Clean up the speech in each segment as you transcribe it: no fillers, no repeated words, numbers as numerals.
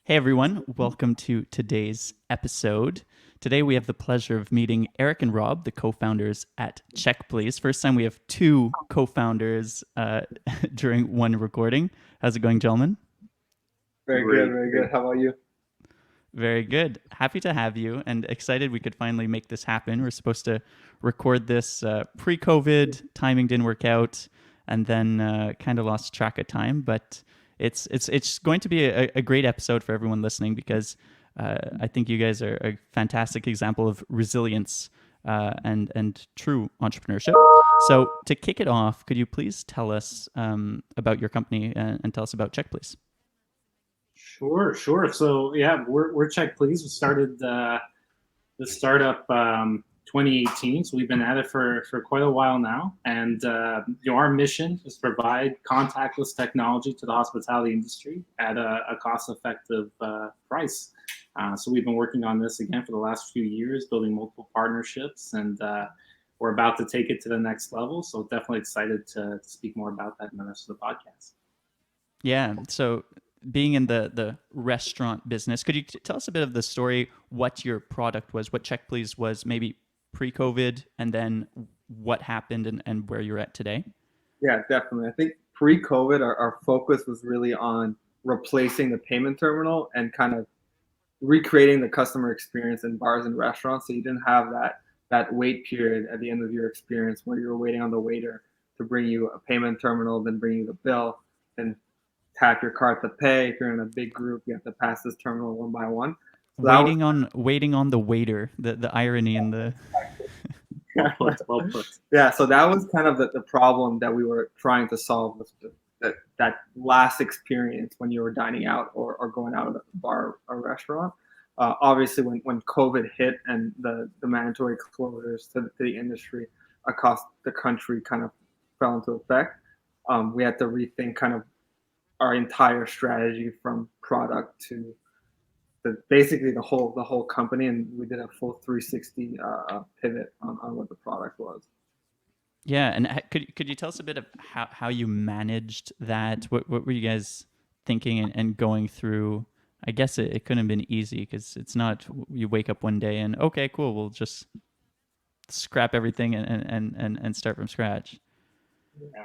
Hey everyone, welcome to today's episode. Today we have the pleasure of meeting Eric and Rob, the co-founders at CHK PLZ. First time we have two co-founders during one recording. How's it going, gentlemen? Very good, Great. very good. How about you? Very good. Happy to have you and excited we could finally make this happen. We're supposed to record this pre-COVID. Timing didn't work out, and then kind of lost track of time. But it's going to be a great episode for everyone listening because I think you guys are a fantastic example of resilience and true entrepreneurship. So to kick it off, could you please tell us about your company and tell us about CHK, please? Sure. So yeah, we're CHK PLZ. We started the startup 2018, so we've been at it for quite a while now. And our mission is to provide contactless technology to the hospitality industry at a cost-effective price. So we've been working on this again for the last few years, building multiple partnerships, and we're about to take it to the next level. So definitely excited to speak more about that in the rest of the podcast. Yeah. So being in the restaurant business, could you tell us a bit of the story, what your product was, what CHK PLZ was maybe pre-COVID, and then what happened and where you're at today? Yeah, definitely. I think pre-COVID, our focus was really on replacing the payment terminal and kind of recreating the customer experience in bars and restaurants. So you didn't have that wait period at the end of your experience where you were waiting on the waiter to bring you a payment terminal, then bring you the bill, then tap your card to pay. If you're in a big group, you have to pass this terminal one by one. So that was Waiting on the waiter, the irony in the Well put. Yeah, so that was kind of the problem that we were trying to solve with that last experience when you were dining out or going out of a bar or restaurant. Obviously, when COVID hit and the mandatory closures to the industry across the country kind of fell into effect, we had to rethink kind of our entire strategy from product to basically the whole company, and we did a full 360 pivot on what the product was. yeah. And could you tell us a bit of how you managed that? What were you guys thinking and going through? I guess it couldn't have been easy because it's not you wake up one day and okay, cool, we'll just scrap everything and start from scratch. Yeah.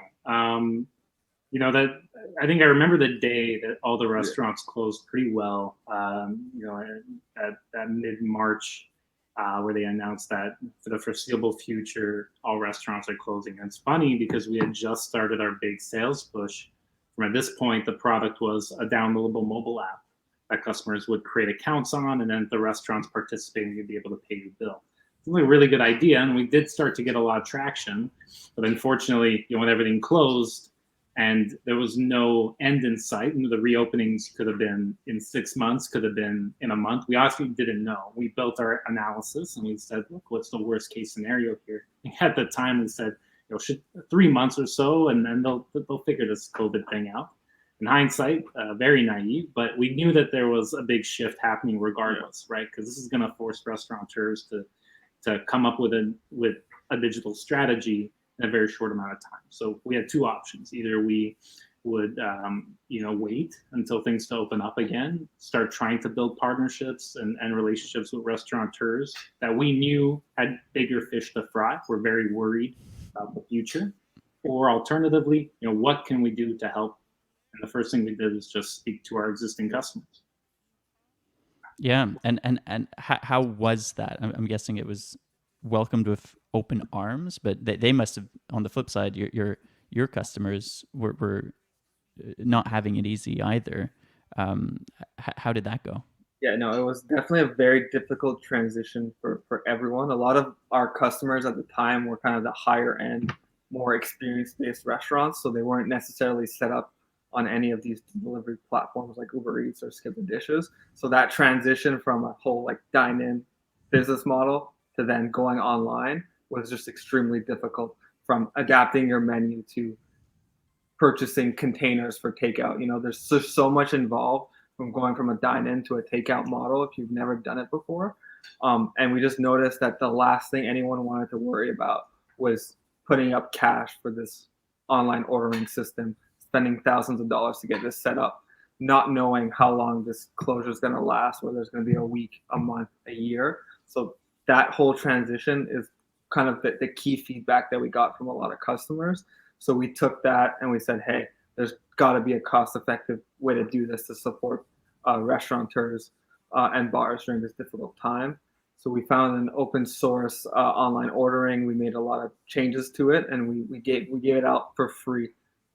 That I think I remember the day that all the restaurants closed pretty well. At mid-March, where they announced that for the foreseeable future, all restaurants are closing. And it's funny because we had just started our big sales push. From at this point, the product was a downloadable mobile app that customers would create accounts on, and then the restaurants participating, you'd be able to pay your bill. It's a really good idea, and we did start to get a lot of traction. But unfortunately, when everything closed, and there was no end in sight. And the reopenings could have been in 6 months, could have been in a month. We honestly didn't know. We built our analysis and we said, look, what's the worst case scenario here? And at the time, we said, should 3 months or so, and then they'll figure this COVID thing out. In hindsight, very naive, but we knew that there was a big shift happening regardless, right? Because this is going to force restaurateurs to come up with a digital strategy in a very short amount of time. So we had two options. Either we would, wait until things to open up again, start trying to build partnerships and relationships with restaurateurs that we knew had bigger fish to fry. We're very worried about the future. Or alternatively, what can we do to help? And the first thing we did was just speak to our existing customers. Yeah, and how was that? I'm guessing it was welcomed with open arms, but they must have. On the flip side, your customers were not having it easy either. How did that go? Yeah, no, it was definitely a very difficult transition for everyone. A lot of our customers at the time were kind of the higher end, more experience-based restaurants, so they weren't necessarily set up on any of these delivery platforms like Uber Eats or Skip the Dishes. So that transition from a whole like dine-in business model to then going online was just extremely difficult, from adapting your menu to purchasing containers for takeout. There's just so much involved from going from a dine-in to a takeout model if you've never done it before. And we just noticed that the last thing anyone wanted to worry about was putting up cash for this online ordering system, spending thousands of dollars to get this set up. not knowing how long this closure is going to last, whether it's going to be a week, a month, a year. So that whole transition is kind of the key feedback that we got from a lot of customers. So we took that and we said, hey, there's got to be a cost-effective way to do this to support restaurateurs and bars during this difficult time. So we found an open source online ordering. We made a lot of changes to it, and we gave it out for free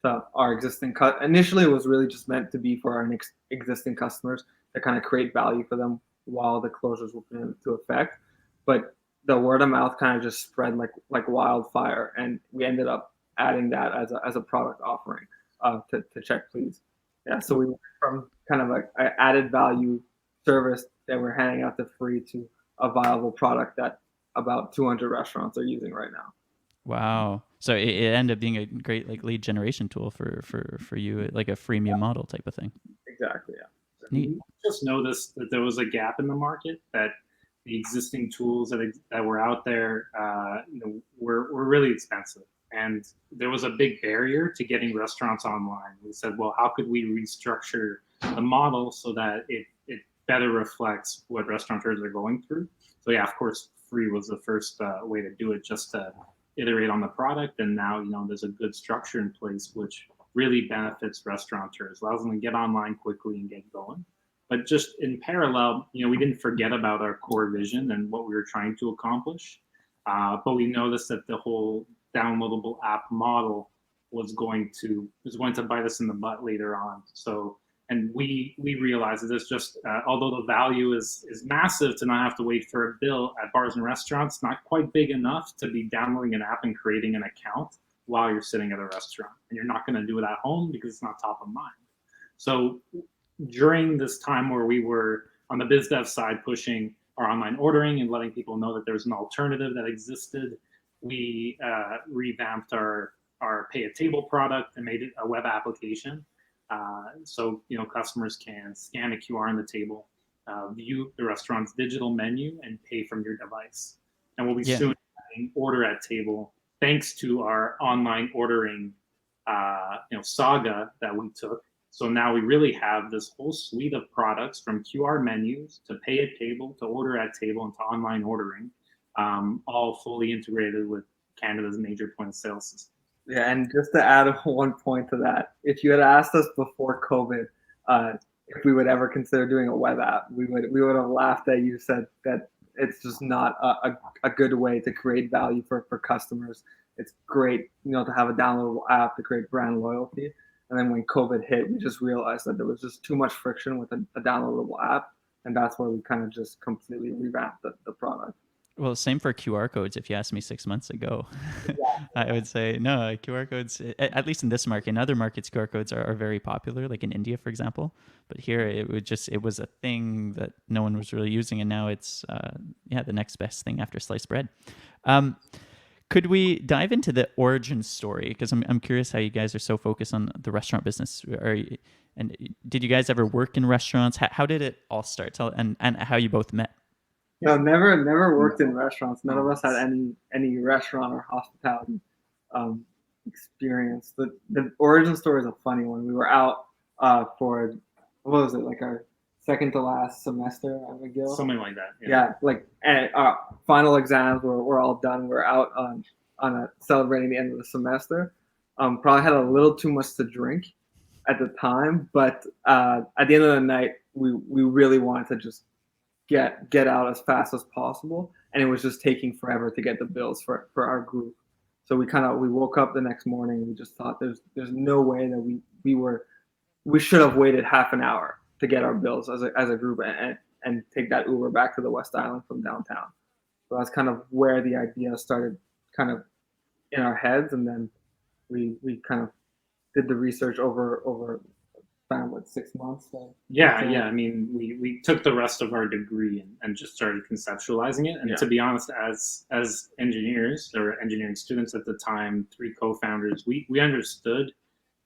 to our existing initially it was really just meant to be for our existing customers to kind of create value for them while the closures were put into effect. But the word of mouth kind of just spread like wildfire, and we ended up adding that as a product offering to Check Please. Yeah, so we went from kind of an added value service that we're handing out for free to a viable product that about 200 restaurants are using right now. Wow. So it ended up being a great like lead generation tool for you, like a freemium model type of thing. Exactly. Yeah. Neat. We just noticed that there was a gap in the market, that the existing tools that were out there were really expensive. And there was a big barrier to getting restaurants online. We said, well, how could we restructure the model so that it better reflects what restaurateurs are going through? So yeah, of course, free was the first way to do it, just to iterate on the product. And now, there's a good structure in place, which really benefits restaurateurs, allows them to get online quickly and get going. But just in parallel, we didn't forget about our core vision and what we were trying to accomplish. But we noticed that the whole downloadable app model was going to bite us in the butt later on. So, and we realized that it's just, although the value is massive to not have to wait for a bill at bars and restaurants, not quite big enough to be downloading an app and creating an account while you're sitting at a restaurant. And you're not going to do it at home because it's not top of mind. So during this time where we were on the biz dev side pushing our online ordering and letting people know that there's an alternative that existed, we revamped our pay at table product and made it a web application. So customers can scan a QR on the table, view the restaurant's digital menu, and pay from your device. And we'll be soon having order at table, thanks to our online ordering saga that we took. So now we really have this whole suite of products, from QR menus to pay at table to order at table and to online ordering, all fully integrated with Canada's major point of sale system. Yeah, and just to add one point to that, if you had asked us before COVID if we would ever consider doing a web app, we would have laughed at you, said that it's just not a good way to create value for customers. It's great, to have a downloadable app to create brand loyalty. And then when COVID hit, we just realized that there was just too much friction with a downloadable app, and that's why we kind of just completely revamped the product. Well, same for QR codes. If you asked me 6 months ago, I would say no. QR codes, at least in this market. In other markets, QR codes are very popular, like in India, for example. But here, it was a thing that no one was really using, and now it's the next best thing after sliced bread. Could we dive into the origin story? Because I'm curious how you guys are so focused on the restaurant business. And did you guys ever work in restaurants? How did it all start? And how you both met? Never worked in restaurants. None of us had any restaurant or hospitality experience. The origin story is a funny one. We were out for, what was it, like our second to last semester at McGill? Something like that. Yeah, and final exams were all done. We're out on celebrating the end of the semester. Probably had a little too much to drink at the time, but at the end of the night, we really wanted to just get out as fast as possible, and it was just taking forever to get the bills for our group. So we woke up the next morning and we just thought there's no way that we should have waited half an hour to get our bills as a group and take that Uber back to the West Island from downtown. So that's kind of where the idea started, kind of in our heads, and then we kind of did the research over span, 6 months? So yeah. I mean, we took the rest of our degree and just started conceptualizing it. And to be honest, as engineers, or engineering students at the time, 3 co-founders, we understood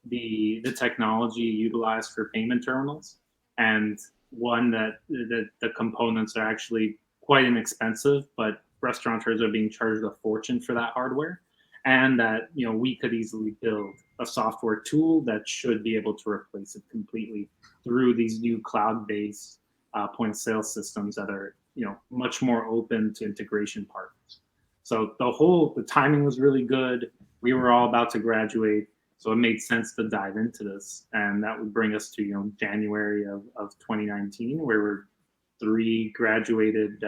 the technology utilized for payment terminals, and one that the components are actually quite inexpensive, but restaurateurs are being charged a fortune for that hardware, and that we could easily build a software tool that should be able to replace it completely through these new cloud-based point of sale systems that are, much more open to integration partners. So the timing was really good. We were all about to graduate, so it made sense to dive into this, and that would bring us to January of 2019, where we're 3 graduated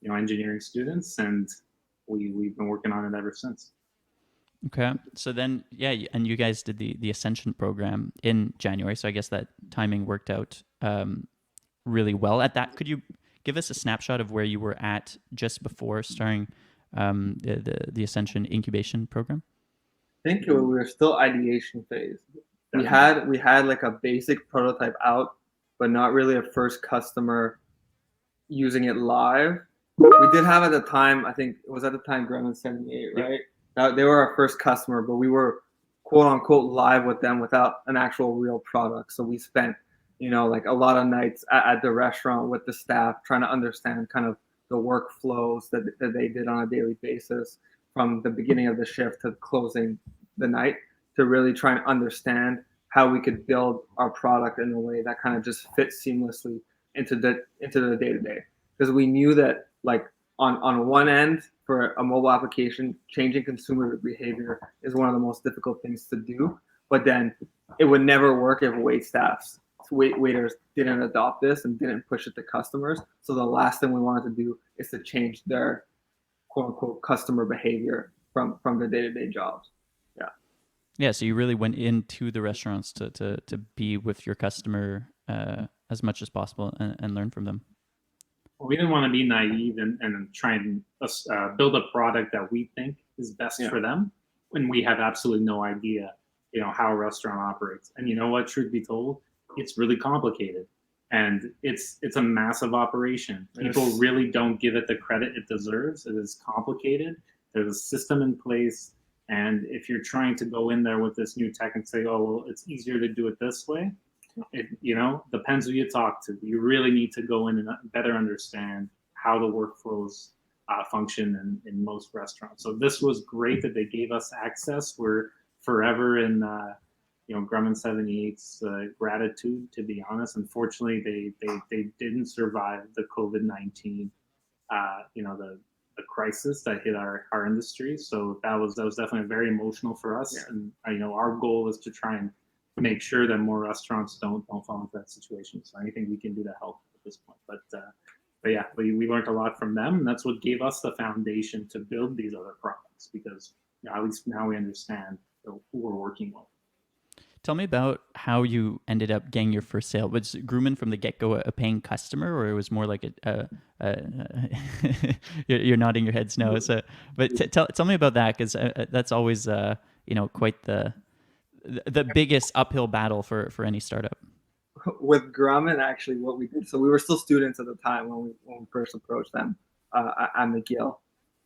engineering students, and we've been working on it ever since. Okay. So then, yeah, and you guys did the Ascension program in January. So I guess that timing worked out really well. At that, could you give us a snapshot of where you were at just before starting the Ascension incubation program? I think we were still ideation phase. We had like a basic prototype out, but not really a first customer using it live. We did have at the time, I think it was at the time Gremlin 78, right? They were our first customer, but we were quote unquote live with them without an actual real product. So we spent, like a lot of nights at the restaurant with the staff trying to understand kind of the workflows that they did on a daily basis from the beginning of the shift to closing the night, to really try and understand how we could build our product in a way that kind of just fits seamlessly into the day-to-day. Because we knew that like on one end, for a mobile application, changing consumer behavior is one of the most difficult things to do. But then it would never work if waiters didn't adopt this and didn't push it to customers. So the last thing we wanted to do is to change their quote unquote customer behavior from the day-to-day jobs. Yeah. Yeah. So you really went into the restaurants to be with your customer as much as possible and learn from them. We didn't want to be naive and try and build a product that we think is best for them when we have absolutely no idea, how a restaurant operates. And you know what, truth be told, it's really complicated, and it's a massive operation. People really don't give it the credit it deserves. It is complicated. There's a system in place. And if you're trying to go in there with this new tech and say, oh, well, it's easier to do it this way, it depends who you talk to. You really need to go in and better understand how the workflows function in most restaurants. So this was great that they gave us access. We're forever in Grumman 78's gratitude, to be honest. Unfortunately, they didn't survive the COVID-19 the crisis that hit our industry. So that was definitely very emotional for us. Yeah. And our goal is to try and make sure that more restaurants don't fall into that situation. So anything we can do to help at this point. But yeah, we learned a lot from them, and that's what gave us the foundation to build these other products, because at least now we understand who we're working with. Tell me about how you ended up getting your first sale. Was Grumman from the get-go a paying customer, or it was more like you're nodding your heads no. So, but tell me about that, because that's always quite the biggest uphill battle for any startup. With Grumman, actually, what we did, so we were still students at the time when we first approached them at McGill,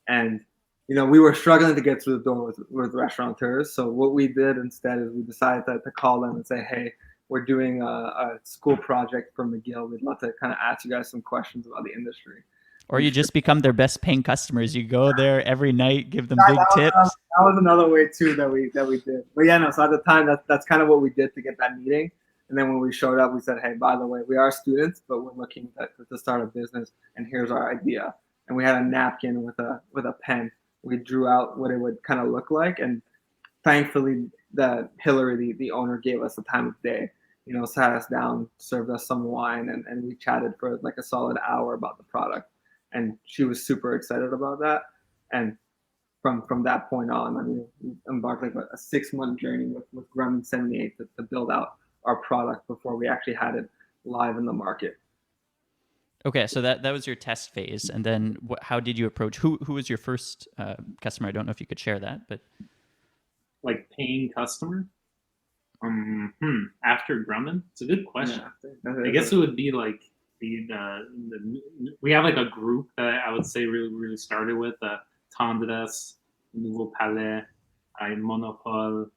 and we were struggling to get through the door with restaurateurs. So what we did instead is we decided to call them and say, hey, we're doing a school project for McGill. We'd love to kind of ask you guys some questions about the industry. Or you just become their best paying customers. You go there every night, give them big tips. That was another way too that we did. But yeah, no. So at the time, that's kind of what we did to get that meeting. And then when we showed up, we said, hey, by the way, we are students, but we're looking to start a business, and here's our idea. And we had a napkin with a pen. We drew out what it would kind of look like, and thankfully, Hillary, the owner, gave us the time of day. Sat us down, served us some wine, and we chatted for like a solid hour about the product. And she was super excited about that. And from that point on, we embarked like a 6-month journey with Grumman 78 to build out our product before we actually had it live in the market. Okay, so that was your test phase, and then how did you approach? Who was your first customer? I don't know if you could share that, but like paying customer. After Grumman, it's a good question. Yeah. I guess it would be like we have like a group that I would say really started with Tendresse, Nouveau Palais, Monopole,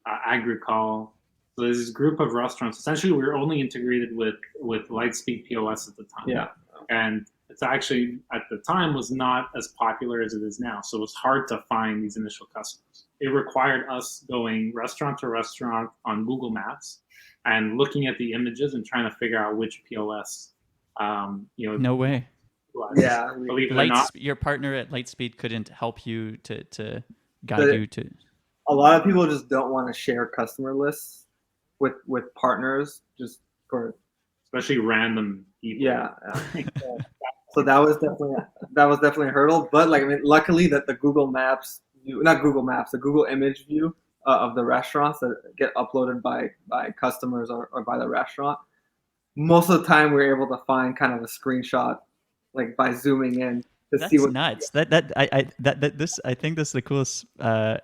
Agricole. So there's this group of restaurants. Essentially, we were only integrated with Lightspeed POS at the time. Yeah. And it's actually, at the time, was not as popular as it is now. So it was hard to find these initial customers. it required us going restaurant to restaurant on Google Maps and looking at the images and trying to figure out which POS, No way. was. Yeah, Believe it or not. Your partner at Lightspeed couldn't help you to guide you to. a lot of people just don't want to share customer lists with partners just for Especially random people. yeah. So that was definitely a hurdle. But like I mean, luckily that the Google Maps view, not Google Maps, the Google image view of the restaurants that get uploaded by customers or by the restaurant. Most of the time, we're able to find kind of a screenshot, like by zooming in to see That's what. nuts. I think this is the coolest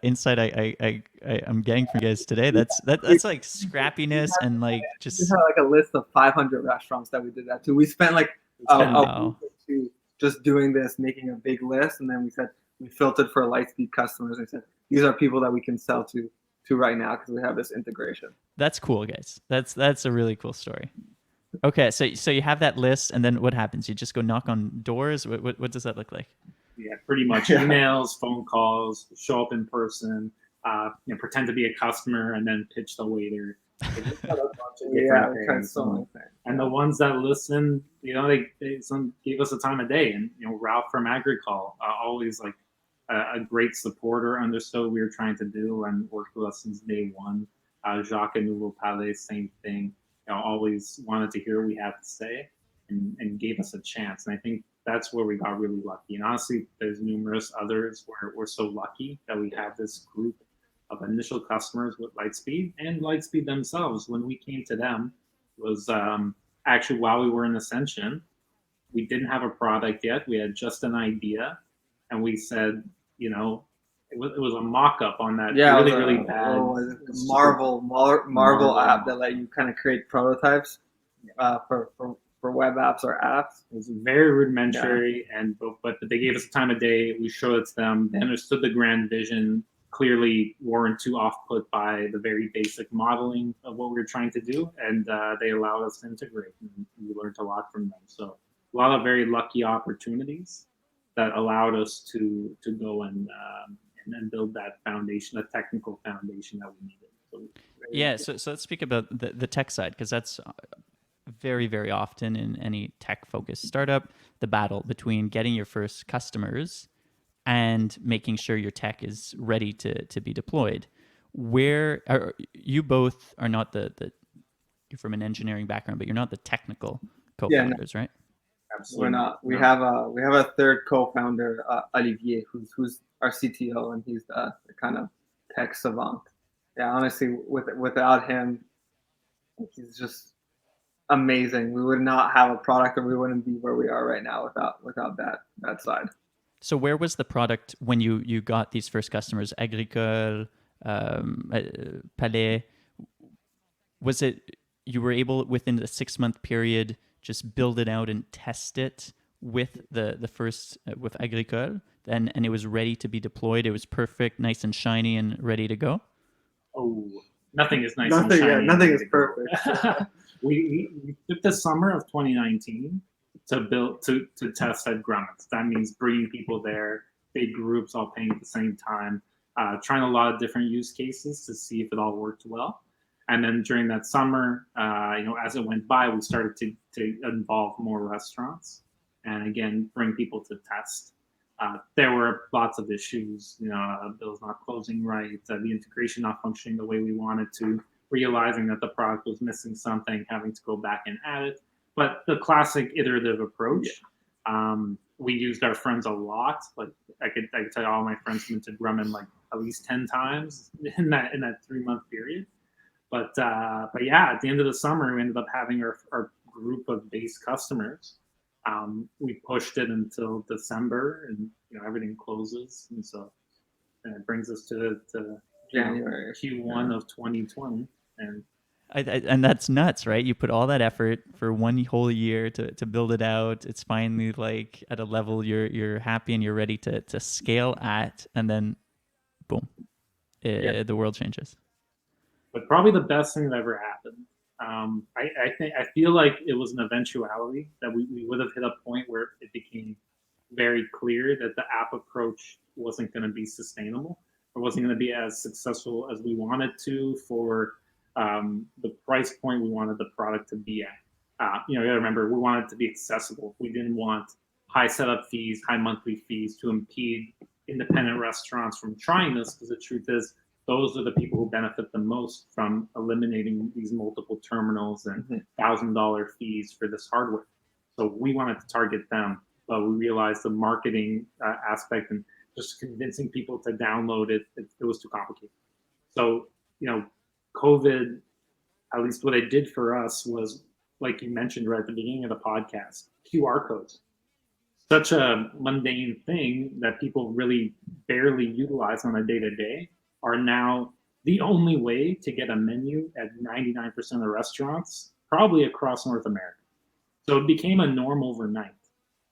insight I'm getting from you guys today. That's like scrappiness and like We just had like a list of 500 restaurants that we did that to. We spent like a wow. week or two just doing this, making a big list, and then we said we filtered for Lightspeed customers. We said these are people that we can sell to right now because we have this integration. That's cool, guys. That's a really cool story. Okay, so you have that list, and then what happens? You just go knock on doors. What does that look like? Yeah, pretty much emails, phone calls, show up in person, pretend to be a customer, and then pitch the waiter. Yeah, so many things. And the ones that listen, they some gave us a time of day. And Ralph from Agricol, always like a great supporter, understood what we were trying to do, and worked with us since day one. Jacques and Nouveau Palais, same thing. Always wanted to hear what we had to say, and gave us a chance. And I think that's where we got really lucky. And honestly, there's numerous others where we're so lucky that we have this group of initial customers with Lightspeed, and Lightspeed themselves. When we came to them, was actually while we were in Ascension. We didn't have a product yet. We had just an idea, and we said, it was a mock-up on that really bad Marvel app that let you kind of create prototypes for web apps or apps. It was very rudimentary, but they gave us a time of day. We showed it to them. They understood the grand vision. Clearly weren't too off-put by the very basic modeling of what we were trying to do, and they allowed us to integrate. And we learned a lot from them. So a lot of very lucky opportunities that allowed us to go and build that foundation, a technical foundation that we needed. So let's speak about the tech side, because that's very, very often in any tech-focused startup, the battle between getting your first customers and making sure your tech is ready to be deployed. Where you both are not you're from an engineering background, but you're not the technical co-founders, right? Absolutely. We're not. We have a third co-founder, Olivier, who's our CTO, and he's the kind of tech savant. Yeah, honestly, without him, he's just amazing. We would not have a product, and we wouldn't be where we are right now without that side. So where was the product when you got these first customers? Agricole, Palais. Was it you were able within a 6-month period just build it out and test it with the first with Agricole, and it was ready to be deployed? It was perfect, nice and shiny, and ready to go. Oh, nothing is nice and shiny. Yeah, nothing is perfect. We took the summer of 2019 to test at Grumman's. That means bringing people there, big groups all paying at the same time, trying a lot of different use cases to see if it all worked well. And then during that summer, as it went by, we started to involve more restaurants, and again bring people to test. There were lots of issues, bills not closing right, the integration not functioning the way we wanted to, realizing that the product was missing something, having to go back and add it. But the classic iterative approach. We used our friends a lot. Like I could tell you all my friends went to Grumman like at least 10 times in that 3-month period. But yeah, at the end of the summer, we ended up having our group of base customers. We pushed it until December, and everything closes, and so it brings us to January Q1 of 2020, and that's nuts, right? You put all that effort for one whole year to build it out. It's finally like at a level you're happy and you're ready to scale at, and then boom, the world changes. But probably the best thing that ever happened. I feel like it was an eventuality that we would have hit a point where it became very clear that the app approach wasn't going to be sustainable. It wasn't going to be as successful as we wanted to for the price point we wanted the product to be at. You got to remember, we wanted it to be accessible. We didn't want high setup fees, high monthly fees to impede independent restaurants from trying this, because the truth is, those are the people who benefit the most from eliminating these multiple terminals and $1,000 fees for this hardware. So we wanted to target them, but we realized the marketing aspect and just convincing people to download it was too complicated. So, COVID, at least what it did for us was, like you mentioned right at the beginning of the podcast, QR codes. Such a mundane thing that people really barely utilize on a day-to-day are now the only way to get a menu at 99% of restaurants, probably across North America. So it became a norm overnight.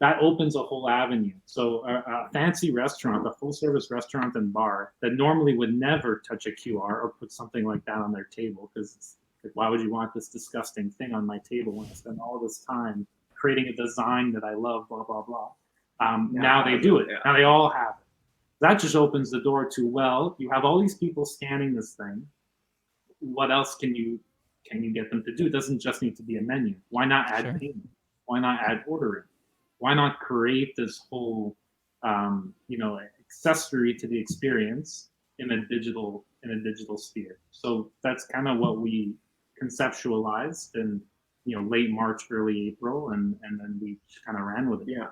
That opens a whole avenue. So a fancy restaurant, a full-service restaurant and bar that normally would never touch a QR or put something like that on their table, because why would you want this disgusting thing on my table when I spend all this time creating a design that I love, blah, blah, blah. Now they do it. Yeah. Now they all have it. That just opens the door to, well, you have all these people scanning this thing. What else can you get them to do? It doesn't just need to be a menu. Why not add payment? Why not add ordering? Why not create this whole, accessory to the experience in a digital sphere? So that's kind of what we conceptualized in late March, early April, and then we kind of ran with it. Yeah.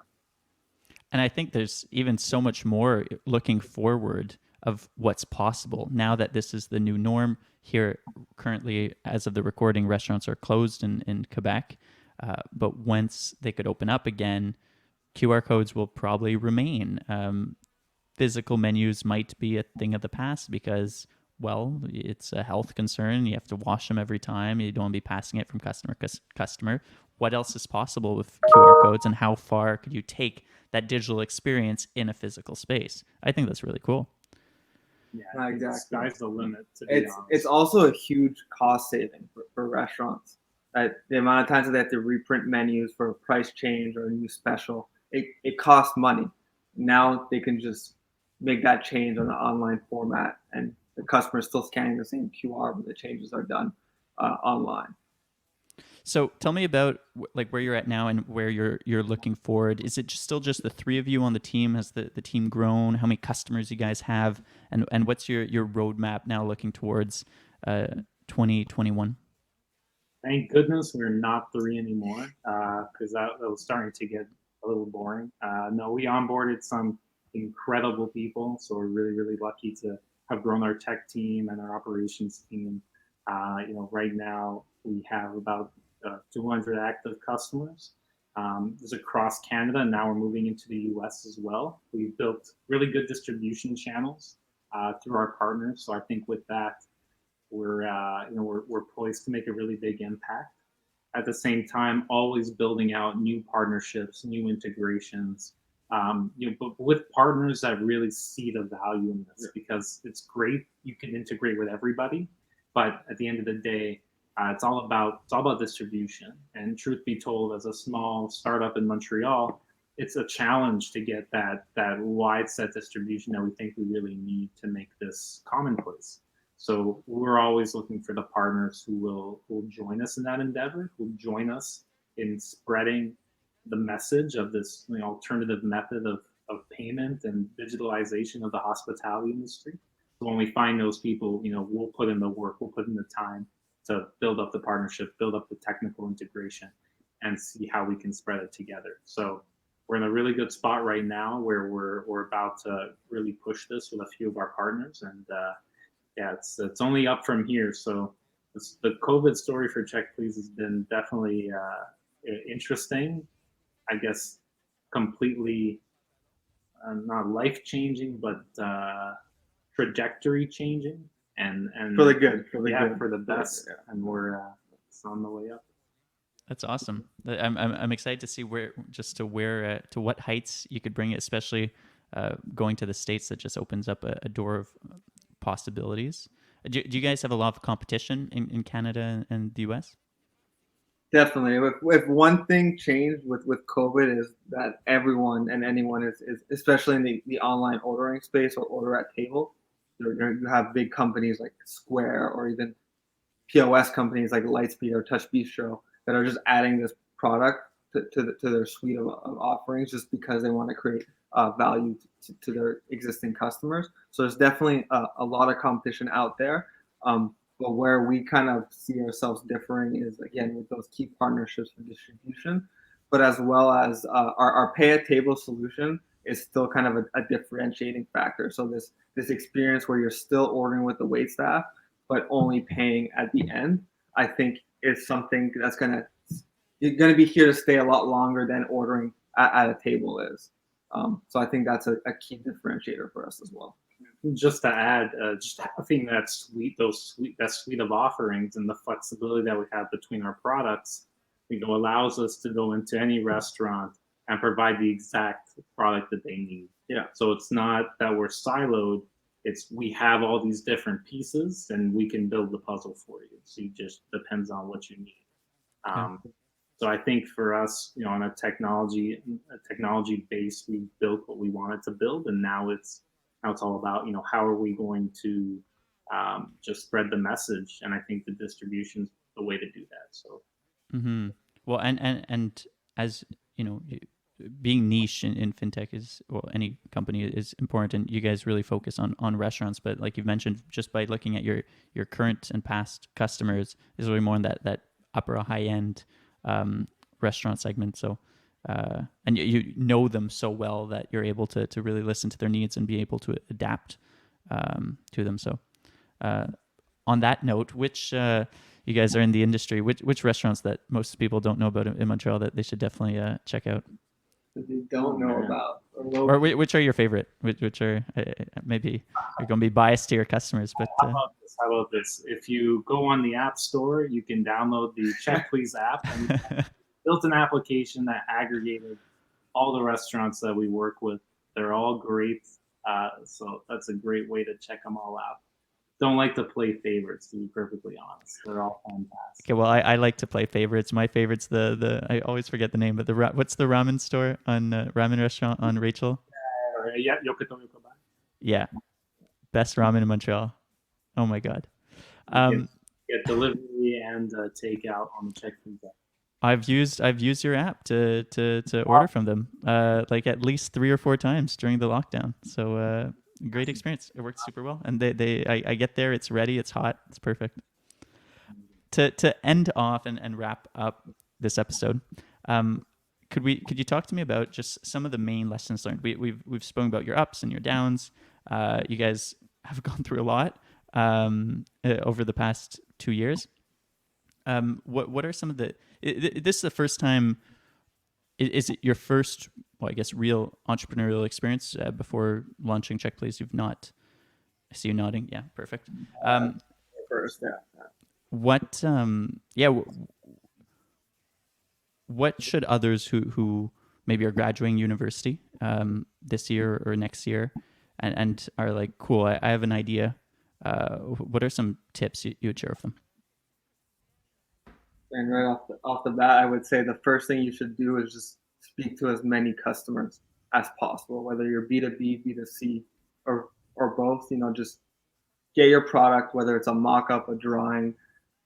And I think there's even so much more looking forward of what's possible now that this is the new norm. Here currently, as of the recording, restaurants are closed in Quebec, but once they could open up again, QR codes will probably remain. Physical menus might be a thing of the past because, well, it's a health concern. You have to wash them every time. You don't want to be passing it from customer to customer. What else is possible with QR codes, and how far could you take that digital experience in a physical space? I think that's really cool. Yeah, exactly. Sky's the limit. It's also a huge cost saving for restaurants. The amount of times that they have to reprint menus for a price change or a new special, it costs money. Now they can just make that change on the online format, and the customer is still scanning the same QR, but the changes are done online. So tell me about where you're at now and where you're looking forward. Is it still just the three of you on the team? Has the team grown? How many customers you guys have? And what's your roadmap now looking towards 2021? Thank goodness we're not three anymore, because that was starting to get a little boring. No, we onboarded some incredible people, so we're really, really lucky to have grown our tech team and our operations team. Right now we have about 200 active customers. This is across Canada, and now we're moving into the US as well. We've built really good distribution channels through our partners. So I think with that, we're poised to make a really big impact. At the same time, always building out new partnerships, new integrations, but with partners that really see the value in this, because it's great. You can integrate with everybody, but at the end of the day, it's all about distribution. And truth be told, as a small startup in Montreal, it's a challenge to get that wide set distribution that we think we really need to make this commonplace. So we're always looking for the partners who will join us in that endeavor, who will join us in spreading the message of this alternative method of payment and digitalization of the hospitality industry. So when we find those people, we'll put in the work, we'll put in the time to build up the partnership, build up the technical integration, and see how we can spread it together. So we're in a really good spot right now where we're about to really push this with a few of our partners, and it's only up from here. So the COVID story for CHK PLZ has been definitely interesting. I guess completely not life changing, but trajectory changing. And for the good, for the best, and we're it's on the way up. That's awesome. I'm excited to see to what heights you could bring it, especially going to the States. That just opens up a door of possibilities. Do you guys have a lot of competition in Canada and the US? Definitely. If one thing changed with COVID is that everyone and anyone is especially in the online ordering space or order at table, You have big companies like Square, or even POS companies like Lightspeed or Touch Bistro that are just adding this product to their suite of offerings just because they want to create value to their existing customers. So there's definitely a lot of competition out there. But where we kind of see ourselves differing is, again, with those key partnerships for distribution, but as well as our pay at table solution is still kind of a differentiating factor. So this experience where you're still ordering with the wait staff, but only paying at the end, I think is something that's you're gonna be here to stay a lot longer than ordering at a table is. So I think that's a key differentiator for us as well. Just to add, just having that suite of offerings and the flexibility that we have between our products, allows us to go into any restaurant and provide the exact product that they need. Yeah. So it's not that we're siloed. It's we have all these different pieces and we can build the puzzle for you. So it just depends on what you need. So I think for us, on a technology base, we built what we wanted to build, and now it's all about how are we going to just spread the message, and I think the distribution's the way to do that. So. Mm-hmm. Well, and as you know, being niche in fintech is, well, any company is important. You guys really focus on restaurants, but like you've mentioned, just by looking at your current and past customers, is really more in that upper high end restaurant segment. So, and you know them so well that you're able to really listen to their needs and be able to adapt to them. So, on that note, which you guys are in the industry, which restaurants that most people don't know about in Montreal that they should definitely check out? That they don't know about. Or which are your favorite? Which are maybe you're going to be biased to your customers, but How about this? If you go on the App Store, you can download the Check Please app, and built an application that aggregated all the restaurants that we work with. They're all great, so that's a great way to check them all out. Don't like to play favorites, to be perfectly honest. They're all fantastic. Okay, well, I like to play favorites. My favorite's the I always forget the name, but what's the ramen store on ramen restaurant on Rachel? Yeah, Yokoto Yokoban. Yeah, best ramen in Montreal. Oh my god. Get delivery and takeout on the Check Please app. I've used your app to order from them like at least 3 or 4 times during the lockdown. So great experience. It works super well, and I get there, it's ready, it's hot, it's perfect. To end off and wrap up this episode, could you talk to me about just some of the main lessons learned? We've spoken about your ups and your downs. You guys have gone through a lot over the past 2 years. What are some of the? This is the first time. Is it your first, well, I guess, real entrepreneurial experience before launching Check Please? You've not. I see you nodding. Yeah, perfect. First, yeah. What what should others who maybe are graduating university this year or next year and are like, cool, I have an idea. What are some tips you would share with them? And right off the bat, I would say the first thing you should do is just speak to as many customers as possible, whether you're B2B, B2C, or both. Just get your product, whether it's a mock-up, a drawing,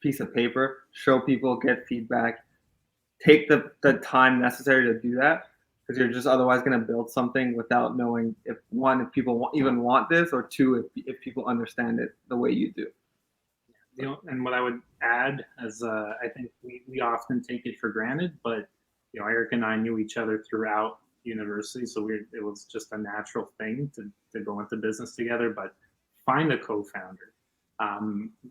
piece of paper, show people, get feedback, take the time necessary to do that, because you're just otherwise going to build something without knowing if people even want this, or two, if people understand it the way you do. And what I would add is I think we often take it for granted, but Eric and I knew each other throughout university, so it was just a natural thing to go into business together. But find a co-founder.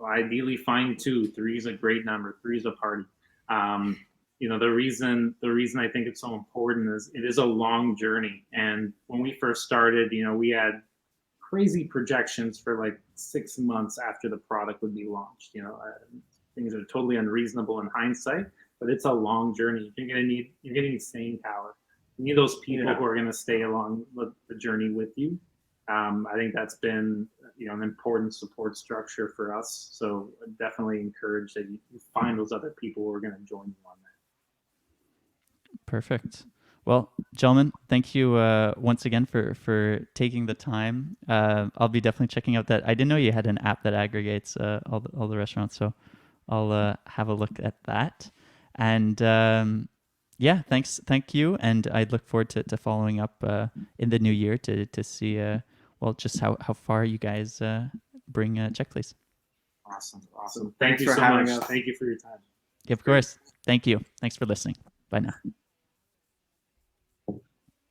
Ideally, find 2. 3 is a great number. 3 is a party. The reason I think it's so important is it is a long journey. And when we first started, we had crazy projections for like 6 months after the product would be launched. Things are totally unreasonable in hindsight, but it's a long journey. You're gonna need staying power. You need those people who are going to stay along the journey with you. I think that's been an important support structure for us. So I definitely encourage that you find those other people who are going to join you on that. Perfect. Well, gentlemen, thank you once again for taking the time. I'll be definitely checking out that. I didn't know you had an app that aggregates all the restaurants, so I'll have a look at that. And yeah, thank you, and I look forward to following up in the new year to see well just how far you guys bring Check Please. Awesome. Thanks Thank you for so having much. us. Thank you for your time. Of course. Thank you. Thanks for listening. Bye now.